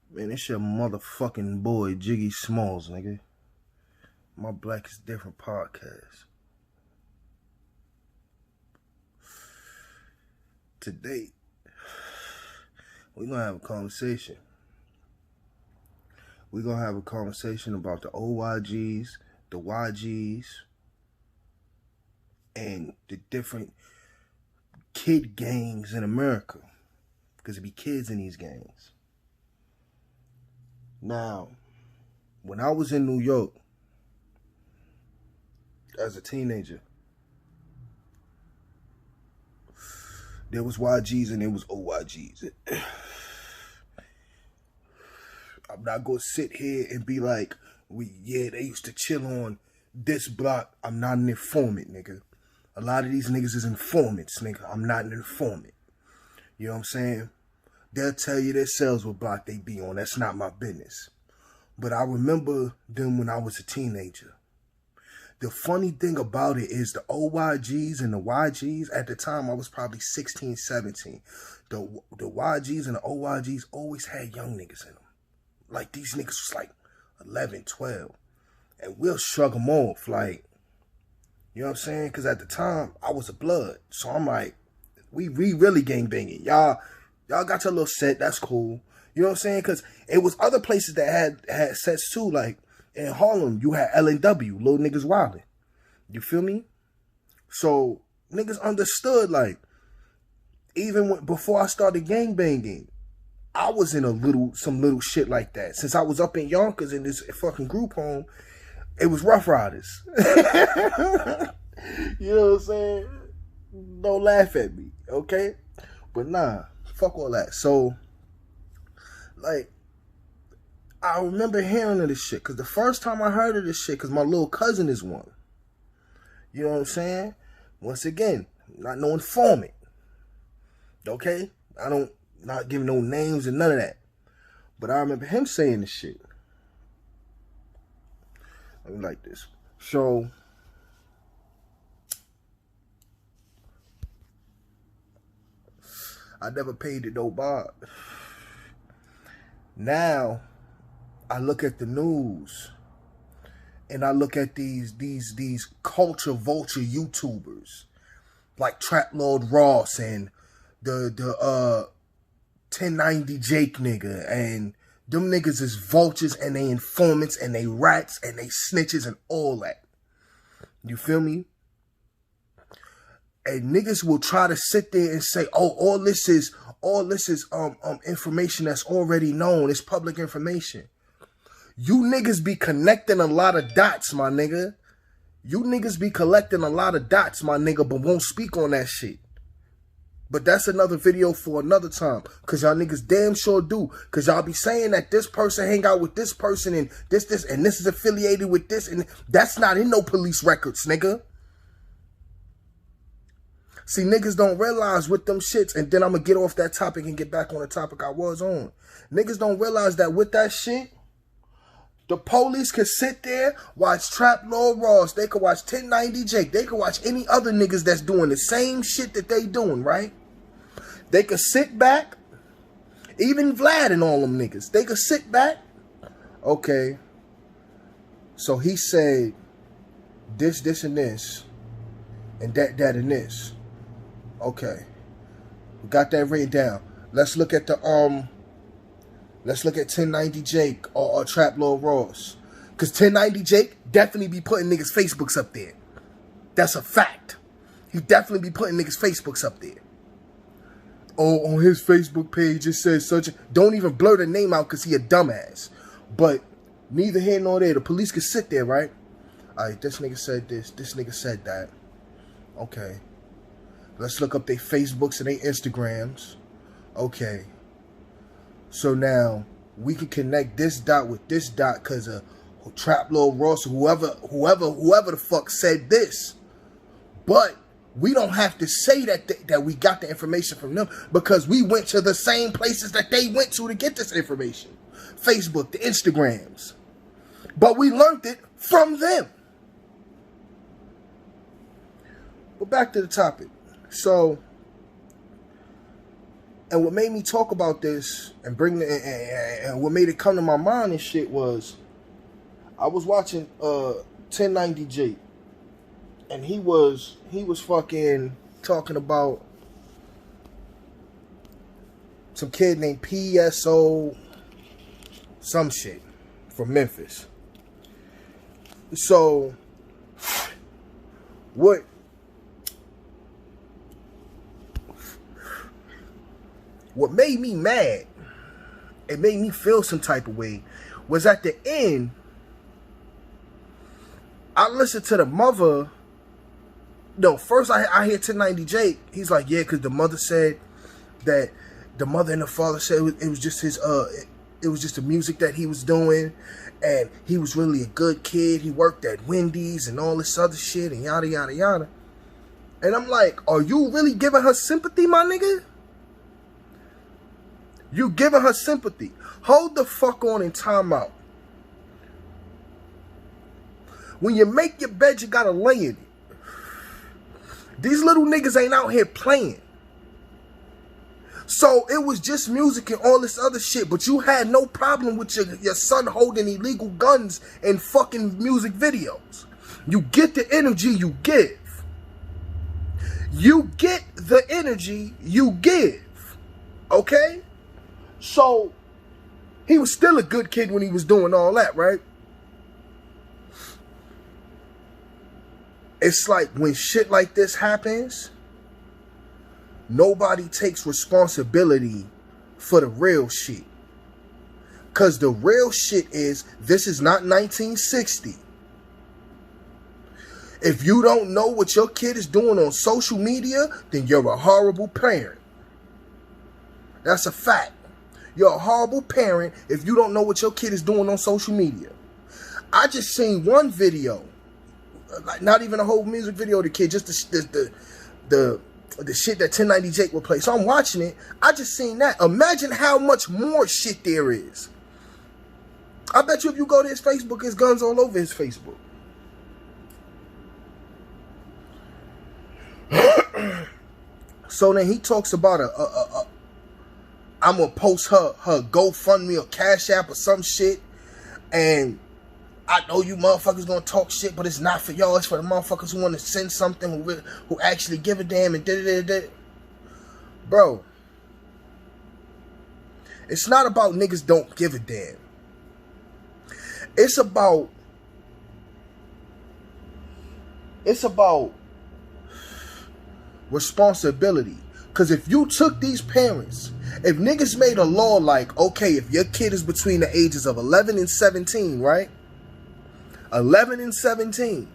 Man, it's your motherfucking boy, Jiggy Smalls, nigga. My Black is Different podcast. Today, we're gonna have a conversation. We're gonna have a conversation about the oygz, the YGs, and the different kid gangs in America. Because it be kids in these gangs. Now, when I was in New York as a teenager, there was YGs and there was oygz. I'm not gonna sit here and be like, they used to chill on this block. I'm not an informant, nigga. A lot of these niggas is informants, nigga. I'm not an informant. You know what I'm saying? They'll tell you themselves what block they be on. That's not my business. But I remember them when I was a teenager. The funny thing about it is the oygz and the YGs, at the time I was probably 16, 17. The YGs and the oygz always had young niggas in them. Like these niggas was like 11, 12. And we'll shrug them off. Like, you know what I'm saying? Because at the time I was a blood. So I'm like, we really gangbanging. Y'all got your little set. That's cool. You know what I'm saying? Because it was other places that had sets too. Like in Harlem, you had L&W, Little Niggas Wildin'. You feel me? So niggas understood. Like even before I started gangbanging, I was in some little shit like that. Since I was up in Yonkers in this fucking group home, it was Rough Riders. You know what I'm saying? Don't laugh at me, okay? But nah. Fuck all that. So, like, I remember hearing of this shit. Because the first time I heard of this shit, because my little cousin is one. You know what I'm saying? Once again, not no informant. Okay? Not giving no names and none of that. But I remember him saying this shit. Let me like this. So, I never paid it no bob. Now, I look at the news and I look at these culture vulture YouTubers like Trap Lord Ross and the 1090 Jake nigga, and them niggas is vultures and they informants and they rats and they snitches and all that. You feel me? And niggas will try to sit there and say, oh, all this is information that's already known. It's public information. You niggas be connecting a lot of dots, my nigga. You niggas be collecting a lot of dots, my nigga, but won't speak on that shit. But that's another video for another time. Cause y'all niggas damn sure do. Cause y'all be saying that this person hang out with this person and this is affiliated with this, and that's not in no police records, nigga. See, niggas don't realize with them shits, and then I'm going to get off that topic and get back on the topic I was on. Niggas don't realize that with that shit, the police could sit there, watch Trap Lord Ross, they could watch 1090 Jake, they could watch any other niggas that's doing the same shit that they doing, right? They could sit back, even Vlad and all them niggas, they could sit back. Okay, so he said this, and this, and that, and this. Okay, we got that written down. Let's look at 1090 Jake or Trap Lord Ross, cause 1090 Jake definitely be putting niggas Facebooks up there. That's a fact. He definitely be putting niggas Facebooks up there. Oh, on his Facebook page it says such. Don't even blur the name out cause he a dumbass. But neither here nor there. The police can sit there, right? All right, this nigga said this. This nigga said that. Okay. Let's look up their Facebooks and their Instagrams. Okay. So now we can connect this dot with this dot because of Trap Lord Ross or whoever the fuck said this. But we don't have to say that we got the information from them because we went to the same places that they went to get this information. Facebook, the Instagrams. But we learned it from them. But back to the topic. So And what made me talk about this and and what made it come to my mind and shit was, I was watching 1090J, and he was fucking talking about some kid named PSO some shit from Memphis. So what made me mad, it made me feel some type of way, was at the end, I listened to the mother. No, first I hear 1090J. He's like, yeah, because the mother said that the mother and the father said it was just his it was just the music that he was doing, and he was really a good kid. He worked at Wendy's and all this other shit and yada yada yada. And I'm like, are you really giving her sympathy, my nigga? You giving her sympathy? Hold the fuck on and time out. When you make your bed, you gotta lay in it. These little niggas ain't out here playing. So it was just music and all this other shit, but you had no problem with your son holding illegal guns in fucking music videos. You get the energy you give. You get the energy you give. Okay? So he was still a good kid when he was doing all that, right? It's like when shit like this happens, nobody takes responsibility for the real shit. Because the real shit is, this is not 1960. If you don't know what your kid is doing on social media, then you're a horrible parent. That's a fact. You're a horrible parent if you don't know what your kid is doing on social media. I just seen one video, like not even a whole music video of the kid, just the shit that 1090J will play. So I'm watching it. I just seen that. Imagine how much more shit there is. I bet you if you go to his Facebook, his guns all over his Facebook. So then he talks about I'm gonna post her GoFundMe or Cash App or some shit, and I know you motherfuckers gonna talk shit, but it's not for y'all. It's for the motherfuckers who want to send something, who actually give a damn and da. Bro, it's not about niggas don't give a damn. It's about responsibility. Because if you took these parents, if niggas made a law like, okay, if your kid is between the ages of 11 and 17, right? 11 and 17,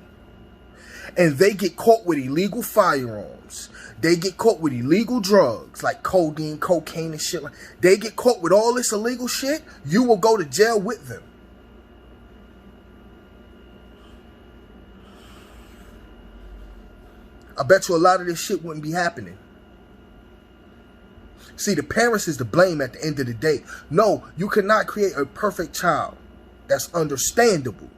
and they get caught with illegal firearms, they get caught with illegal drugs like codeine, cocaine and shit, they get caught with all this illegal shit, you will go to jail with them. I bet you a lot of this shit wouldn't be happening. See, the parents is to blame at the end of the day. No, you cannot create a perfect child. That's understandable.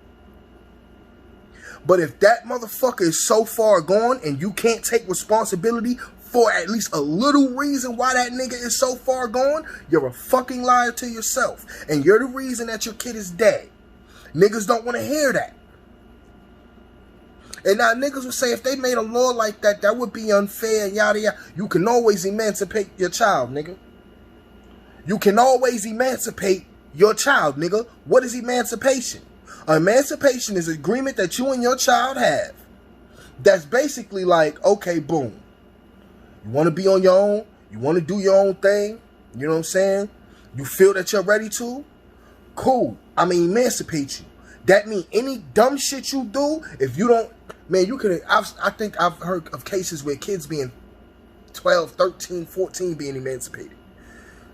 But if that motherfucker is so far gone and you can't take responsibility for at least a little reason why that nigga is so far gone, you're a fucking liar to yourself. And you're the reason that your kid is dead. Niggas don't want to hear that. And now niggas will say if they made a law like that, that would be unfair, yada yada. You can always emancipate your child, nigga. You can always emancipate your child, nigga. What is emancipation? Emancipation is an agreement that you and your child have. That's basically like, okay, boom. You want to be on your own? You want to do your own thing? You know what I'm saying? You feel that you're ready to? Cool. I'm going to emancipate you. That means any dumb shit you do, if you don't, man, you could, I think I've heard of cases where kids being 12, 13, 14 being emancipated.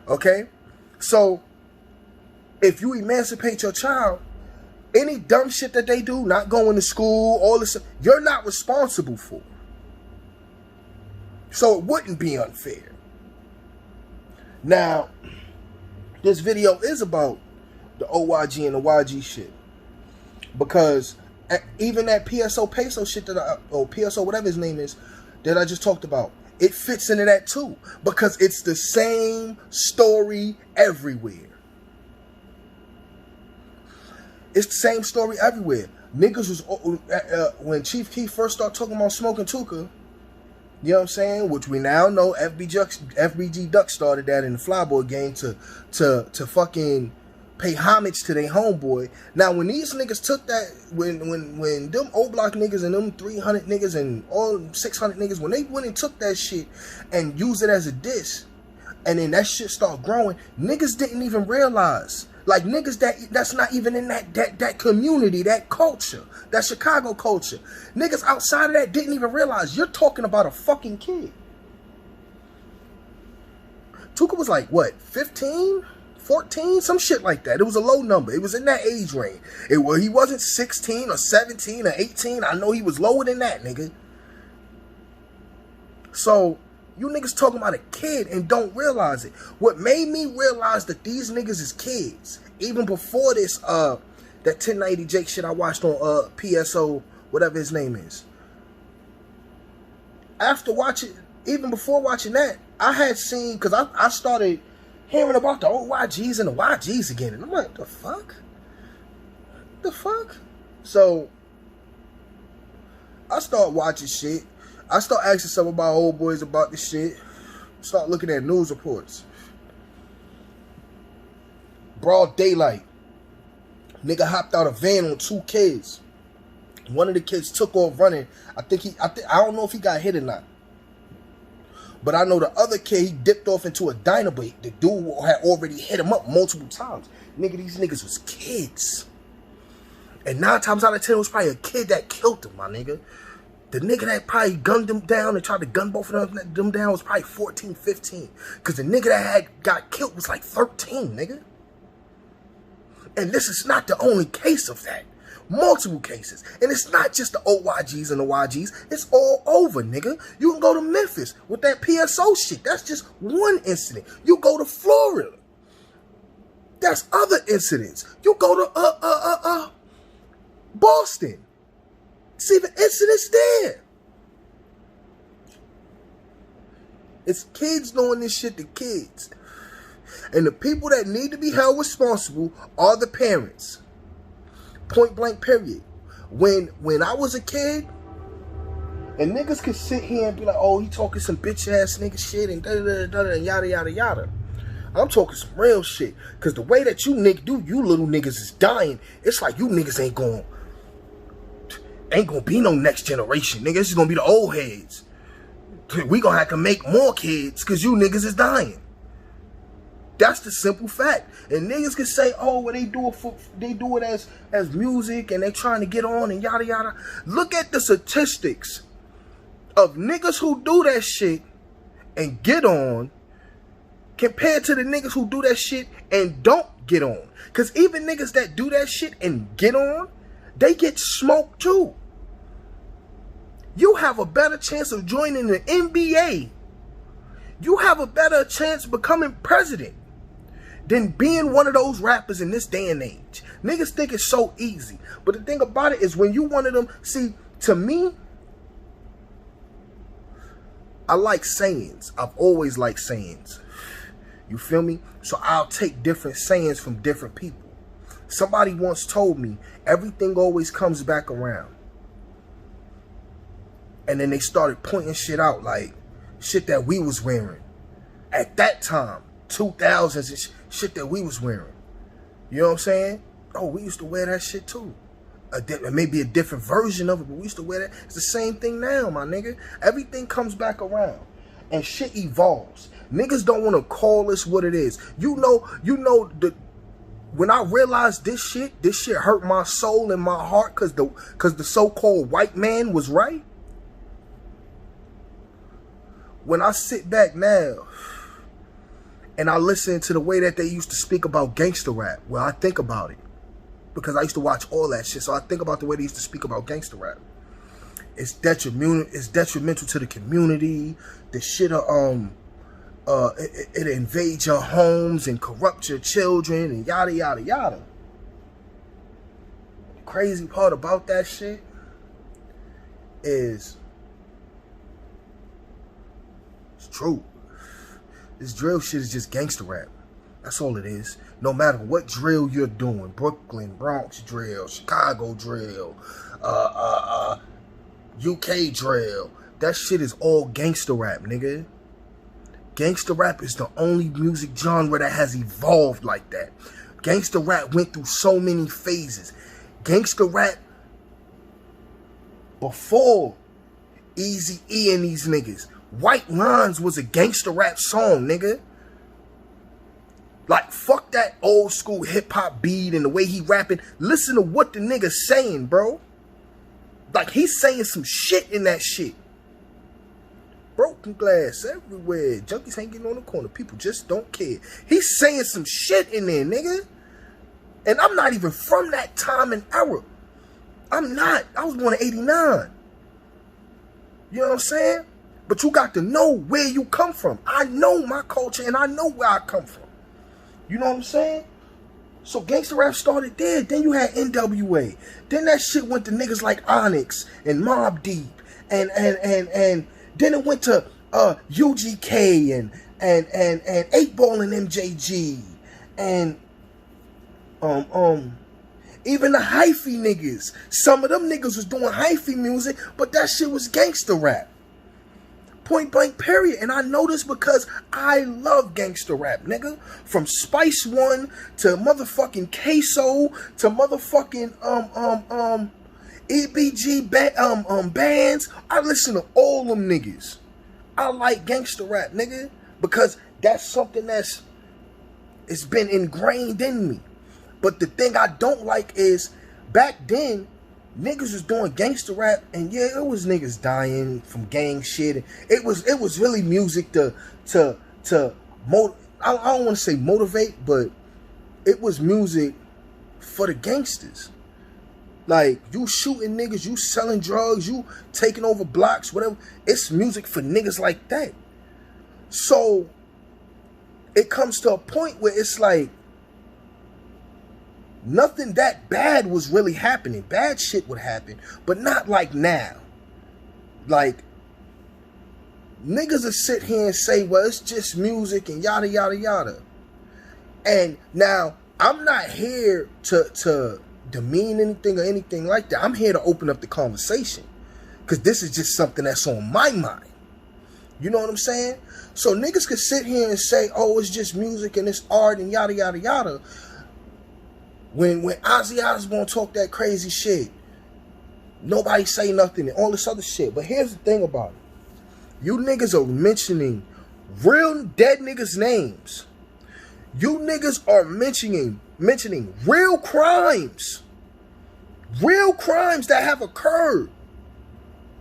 Okay? So, if you emancipate your child, any dumb shit that they do, not going to school, all this, you're not responsible for. So it wouldn't be unfair. Now, this video is about the OYG and the YG shit. Because even that PSO Peso shit that or PSO whatever his name is, that I just talked about, it fits into that too, because it's the same story everywhere. It's the same story everywhere. Niggas was, when Chief Keef first started talking about smoking Tuka, you know what I'm saying? Which we now know FBG Duck started that in the Flyboy game to fucking pay homage to their homeboy. Now when these niggas took that, when them O Block niggas and them 300 niggas and all 600 niggas, when they went and took that shit and used it as a diss, and then that shit started growing, niggas didn't even realize. Like niggas that's not even in that community, that culture, that Chicago culture. Niggas outside of that didn't even realize you're talking about a fucking kid. Tuka was like, what, 15? 14? Some shit like that. It was a low number. It was in that age range. He wasn't 16 or 17 or 18. I know he was lower than that, nigga. So you niggas talking about a kid and don't realize it. What made me realize that these niggas is kids, even before this, that 1090 Jake shit I watched on PSO, whatever his name is. After watching, even before watching that, I had seen, because I started hearing about the oygz and the YGs again. And I'm like, the fuck? The fuck? So, I start watching shit. I start asking some of my old boys about this shit. Start looking at news reports. Broad daylight. Nigga hopped out a van on 2 kids. One of the kids took off running. I don't know if he got hit or not. But I know the other kid, he dipped off into a dynamite. The dude had already hit him up multiple times. Nigga, these niggas was kids. And 9 times out of 10, it was probably a kid that killed him, my nigga. The nigga that probably gunned him down and tried to gun both of them down was probably 14, 15. Because the nigga that got killed was like 13, nigga. And this is not the only case of that. Multiple cases. And it's not just the oygz and the YGs. It's all over, nigga. You can go to Memphis with that PSO shit. That's just one incident. You go to Florida. That's other incidents. You go to Boston. See the incidents there. It's kids doing this shit to kids. And the people that need to be held responsible are the parents. Point blank period. When I was a kid, and niggas could sit here and be like, oh, he talking some bitch ass nigga shit and da-da-da-da-da and yada yada yada. I'm talking some real shit. Cause the way that you little niggas is dying, it's like you niggas ain't gonna be no next generation, nigga. This is gonna be the old heads. We gonna have to make more kids cause you niggas is dying. That's the simple fact. And niggas can say, oh, well, they do it as music and they trying to get on and yada yada. Look at the statistics of niggas who do that shit and get on compared to the niggas who do that shit and don't get on. Cause even niggas that do that shit and get on, they get smoked too. You have a better chance of joining the NBA. You have a better chance of becoming president than being one of those rappers in this day and age. Niggas think it's so easy. But the thing about it is when you one of them, see, to me, I like sayings. I've always liked sayings. You feel me? So I'll take different sayings from different people. Somebody once told me, everything always comes back around. And then they started pointing shit out, like shit that we was wearing at that time, 2000s and shit that we was wearing. You know what I'm saying? Oh, we used to wear that shit too. Maybe a different version of it, but we used to wear that. It's the same thing now, my nigga. Everything comes back around. And shit evolves. Niggas don't want to call this what it is. You know, when I realized this shit hurt my soul and my heart because the so-called white man was right. When I sit back now and I listen to the way that they used to speak about gangster rap, well, I think about it. Because I used to watch all that shit. So I think about the way they used to speak about gangster rap. It's detrimental to the community. The shit it invades your homes and corrupt your children and yada yada yada. The crazy part about that shit is true. This drill shit is just gangster rap. That's all it is. No matter what drill you're doing, Brooklyn, Bronx drill, Chicago drill, UK drill, that shit is all gangster rap, nigga. Gangster rap is the only music genre that has evolved like that. Gangster rap went through so many phases. Gangster rap before Eazy-E and these niggas. White Lines was a gangster rap song, nigga. Like, fuck that old school hip hop beat and the way he rapping. Listen to what the nigga's saying, bro. Like, he's saying some shit in that shit. Broken glass everywhere. Junkies hanging on the corner. People just don't care. He's saying some shit in there, nigga. And I'm not even from that time and era. I'm not. I was born in 89. You know what I'm saying? But you got to know where you come from. I know my culture and I know where I come from. You know what I'm saying? So gangster rap started there. Then you had NWA. Then that shit went to niggas like Onyx and Mobb Deep. And then it went to UGK and 8 Ball and MJG. And even the hyphy niggas. Some of them niggas was doing hyphy music, but that shit was gangster rap. Point blank period. And I know this because I love gangster rap, nigga. From Spice One to motherfucking Queso to motherfucking EBG bands. I listen to all them niggas. I like gangster rap, nigga, because that's something it's been ingrained in me. But the thing I don't like is back then niggas was doing gangster rap, and yeah, it was niggas dying from gang shit. It was really music to I don't want to say motivate, but it was music for the gangsters. Like, you shooting niggas, you selling drugs, you taking over blocks, whatever. It's music for niggas like that. So it comes to a point where it's like nothing that bad was really happening. Bad shit would happen, but not like now. Like, niggas will sit here and say, well, it's just music and yada, yada, yada. And now, I'm not here to demean anything or anything like that. I'm here to open up the conversation, because this is just something that's on my mind. You know what I'm saying? So niggas could sit here and say, oh, it's just music and it's art and yada, yada, yada. When Ozzy Osbourne talk that crazy shit, nobody say nothing and all this other shit. But here's the thing about it. You niggas are mentioning real dead niggas' names. You niggas are mentioning real crimes. Real crimes that have occurred.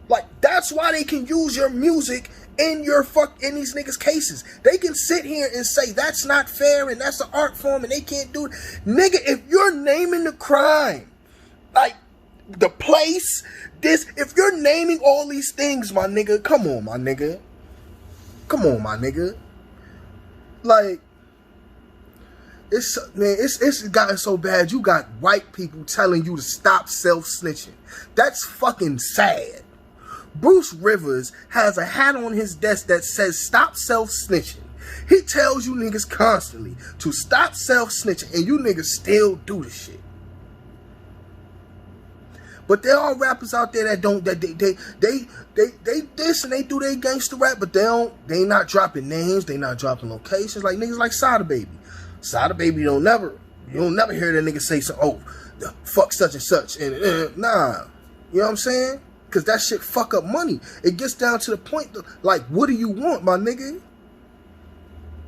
Like, that's why they can use your music in these niggas' cases. They can sit here and say that's not fair and that's an art form and they can't do it. Nigga, if you're naming the crime, like the place, if you're naming all these things, my nigga, come on, my nigga. Come on, my nigga. Like, it's gotten so bad. You got white people telling you to stop self-snitching. That's fucking sad. Bruce Rivers has a hat on his desk that says stop self-snitching. He tells you niggas constantly to stop self-snitching, and you niggas still do the shit. But there are rappers out there that don't, that they diss and they do their gangster rap, but they not dropping names, they not dropping locations. Like niggas like Sada Baby. Sada Baby you don't never hear that nigga say so, oh, fuck such and such, and nah. You know what I'm saying? Because that shit fuck up money. It gets down to the point, like, what do you want, my nigga?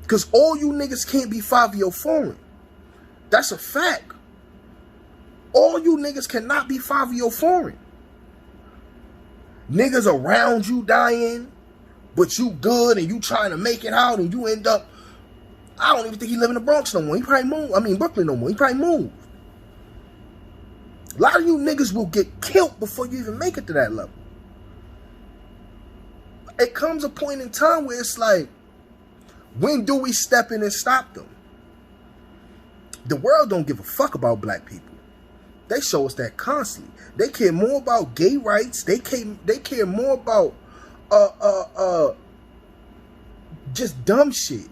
Because all you niggas can't be 5-year foreign. That's a fact. All you niggas cannot be 5-year foreign. Niggas around you dying, but you good and you trying to make it out and you end up, I don't even think he live in the Bronx no more. He probably moved. I mean, Brooklyn no more. He probably moved. A lot of you niggas will get killed before you even make it to that level. It comes a point in time where it's like, when do we step in and stop them? The world don't give a fuck about black people. They show us that constantly. They care more about gay rights. They care more about Just dumb shit.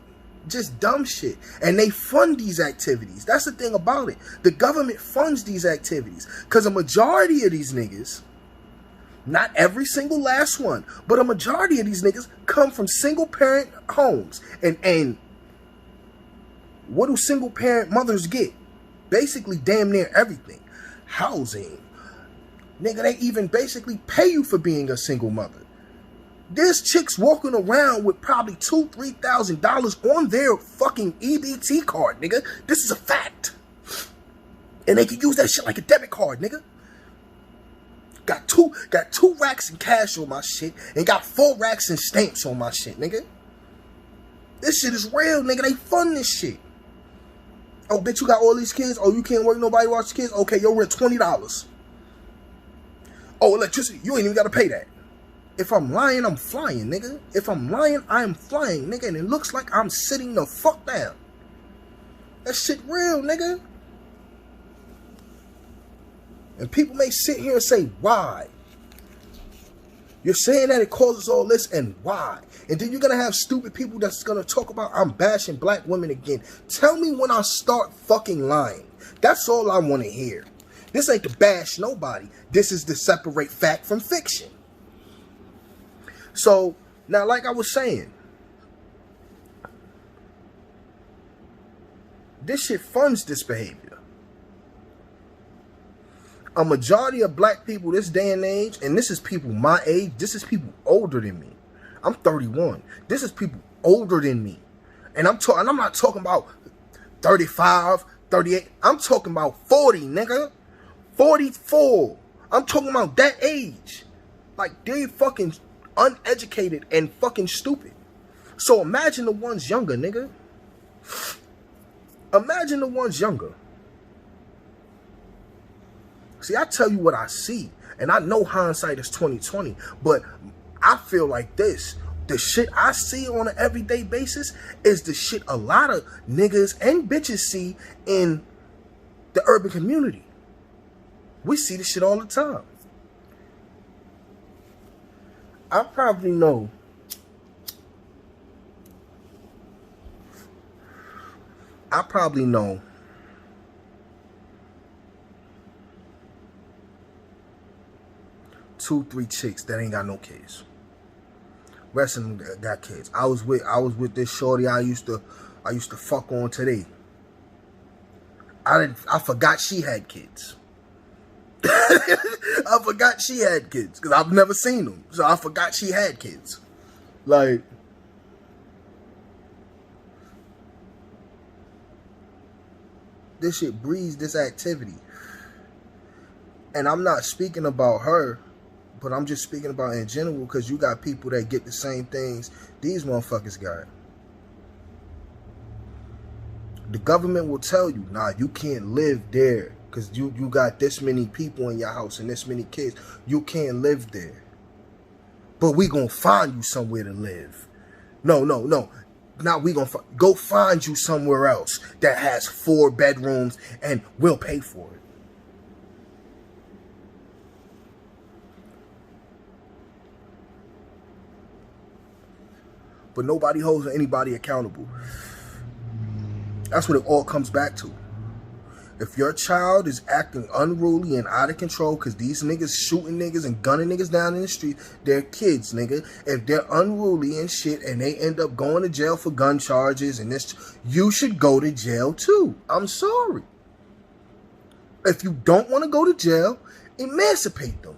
Just dumb shit. And they fund these activities. That's the thing about it. The government funds these activities. Because a majority of these niggas, not every single last one, but a majority of these niggas come from single parent homes. And what do single parent mothers get? Basically damn near everything. Housing. Nigga, they even basically pay you for being a single mother. There's chicks walking around with probably $2,000, $3,000 on their fucking EBT card, nigga. This is a fact. And they can use that shit like a debit card, nigga. Got two racks in cash on my shit and got 4 racks in stamps on my shit, nigga. This shit is real, nigga. They fund this shit. Oh, bitch, you got all these kids? Oh, you can't work, nobody watch kids? Okay, your rent $20. Oh, electricity, you ain't even got to pay that. If I'm lying, I'm flying, nigga. If I'm lying, I'm flying, nigga. And it looks like I'm sitting the fuck down. That shit real, nigga. And people may sit here and say, why? You're saying that it causes all this, and why? And then you're going to have stupid people that's going to talk about I'm bashing black women again. Tell me when I start fucking lying. That's all I want to hear. This ain't to bash nobody. This is to separate fact from fiction. So, now like I was saying, this shit funds this behavior. A majority of black people this day and age, and this is people my age, this is people older than me. I'm 31. This is people older than me. And I'm not talking about 35, 38. I'm talking about 40, nigga. 44. I'm talking about that age. Like, they fucking uneducated and fucking stupid. So imagine the ones younger, nigga. Imagine the ones younger. See, I tell you what I see, and I know hindsight is 20/20, but I feel like this. The shit I see on an everyday basis is the shit a lot of niggas and bitches see in the urban community. We see this shit all the time. I probably know two, 3 chicks that ain't got no kids. Rest of them got kids. I was with this shorty I used to fuck on today. I forgot she had kids. I forgot she had kids because I've never seen them. So I forgot she had kids. Like, this shit breeds this activity. And I'm not speaking about her, but I'm just speaking about in general because you got people that get the same things these motherfuckers got. The government will tell you, nah, you can't live there. Because you got this many people in your house and this many kids. You can't live there. But we going to find you somewhere to live. No. Now we going to go find you somewhere else that has 4 bedrooms and we'll pay for it. But nobody holds anybody accountable. That's what it all comes back to. If your child is acting unruly and out of control because these niggas shooting niggas and gunning niggas down in the street, they're kids, nigga. If they're unruly and shit and they end up going to jail for gun charges and this, you should go to jail too. I'm sorry. If you don't want to go to jail, emancipate them.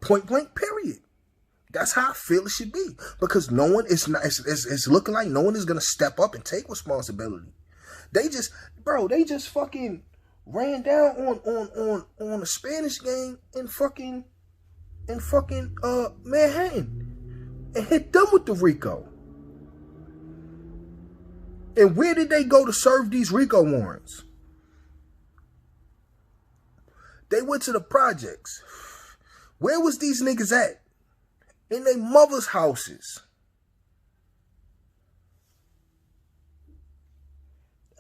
Point blank, period. That's how I feel it should be. Because no one is not, it's looking like no one is going to step up and take responsibility. They just fucking ran down on a Spanish gang in fucking Manhattan and hit them with the RICO. And where did they go to serve these RICO warrants? They went to the projects. Where was these niggas at? In their mother's houses.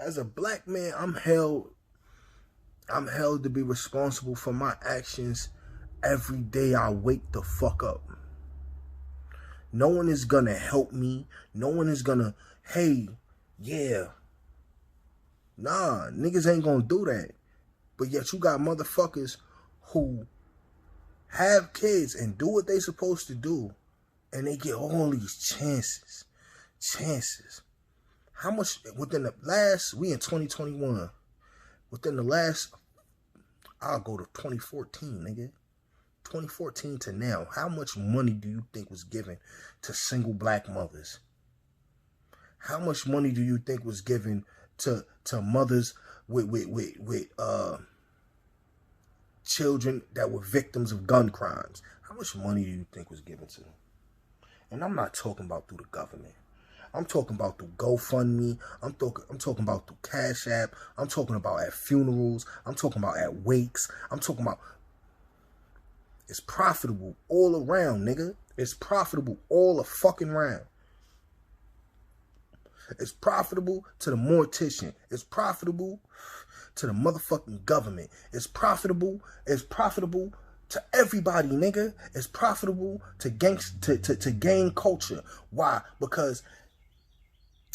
As a black man, I'm held to be responsible for my actions every day I wake the fuck up. No one is gonna help me. No one is gonna, hey, yeah. Nah, niggas ain't gonna do that. But yet you got motherfuckers who have kids and do what they supposed to do, and they get all these chances. How much, within the last, we in 2021, within the last, I'll go to 2014, nigga. 2014 to now, how much money do you think was given to single black mothers? How much money do you think was given to mothers with children that were victims of gun crimes? How much money do you think was given to them? And I'm not talking about through the government. I'm talking about through GoFundMe. I'm talking about through Cash App. I'm talking about at funerals. I'm talking about at wakes. I'm talking about, it's profitable all around, nigga. It's profitable all the fucking round. It's profitable to the mortician. It's profitable to the motherfucking government. It's profitable to everybody, nigga. It's profitable to gang culture. Why? Because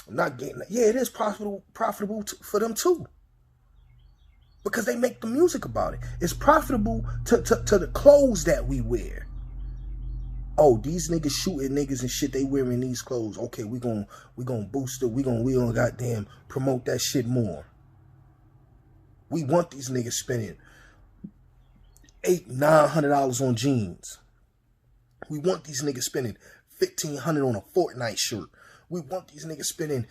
I'm not getting, yeah, it is profitable for them too. Because they make the music about it. It's profitable to the clothes that we wear. Oh, these niggas shooting niggas and shit, they wearing these clothes. Okay, we gonna boost it. We gonna goddamn promote that shit more. We want these niggas spending $800-900 on jeans. We want these niggas spending $1,500 on a Fortnite shirt. We want these niggas spending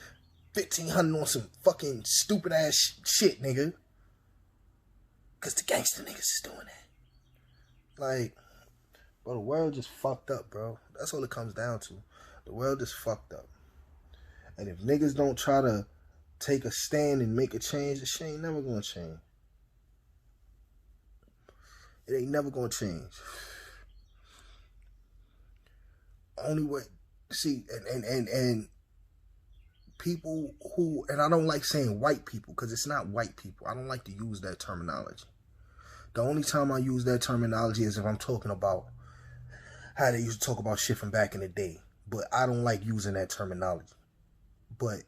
$1,500 on some fucking stupid ass shit, nigga. Cause the gangster niggas is doing that. Like, bro, the world just fucked up, bro. That's all it comes down to. The world is fucked up. And if niggas don't try to take a stand and make a change, the shit ain't never gonna change. It ain't never gonna change. Only way, see, and people who, and I don't like saying white people, because it's not white people. I don't like to use that terminology. The only time I use that terminology is if I'm talking about how they used to talk about shit from back in the day. But I don't like using that terminology. But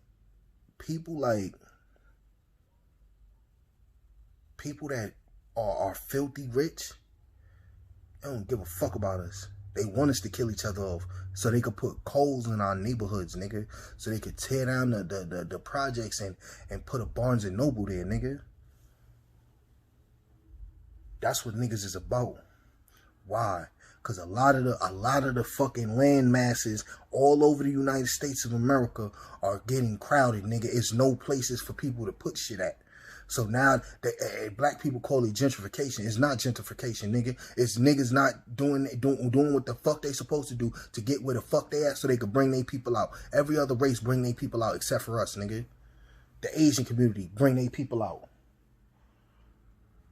people like, people that are filthy rich, they don't give a fuck about us. They want us to kill each other off so they could put coals in our neighborhoods, nigga. So they could tear down the projects and put a Barnes and Noble there, nigga. That's what niggas is about. Why? Because a lot of the fucking land masses all over the United States of America are getting crowded, nigga. It's no places for people to put shit at. So now, black people call it gentrification. It's not gentrification, nigga. It's niggas not doing what the fuck they supposed to do to get where the fuck they at so they could bring their people out. Every other race bring their people out except for us, nigga. The Asian community bring their people out.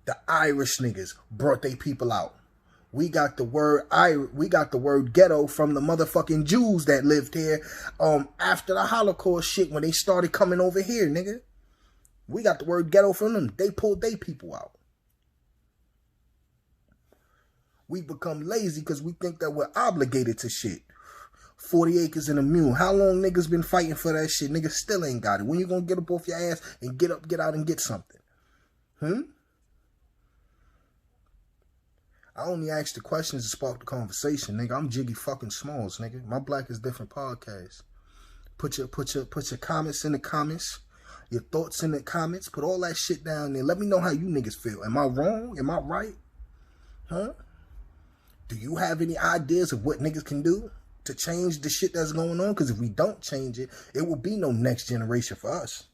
The Irish niggas brought their people out. We got the word ghetto from the motherfucking Jews that lived here after the Holocaust shit when they started coming over here, nigga. We got the word ghetto from them. They pulled their people out. We become lazy because we think that we're obligated to shit. 40 acres and a mule. How long niggas been fighting for that shit? Niggas still ain't got it. When you gonna get up off your ass and get up, get out and get something? I only ask the questions to spark the conversation, nigga. I'm Jiggy fucking Smalls, nigga. My Black is Different podcast. Put your comments in the comments. Your thoughts in the comments. Put all that shit down there. Let me know how you niggas feel. Am I wrong? Am I right? Huh? Do you have any ideas of what niggas can do to change the shit that's going on? Because if we don't change it, it will be no next generation for us.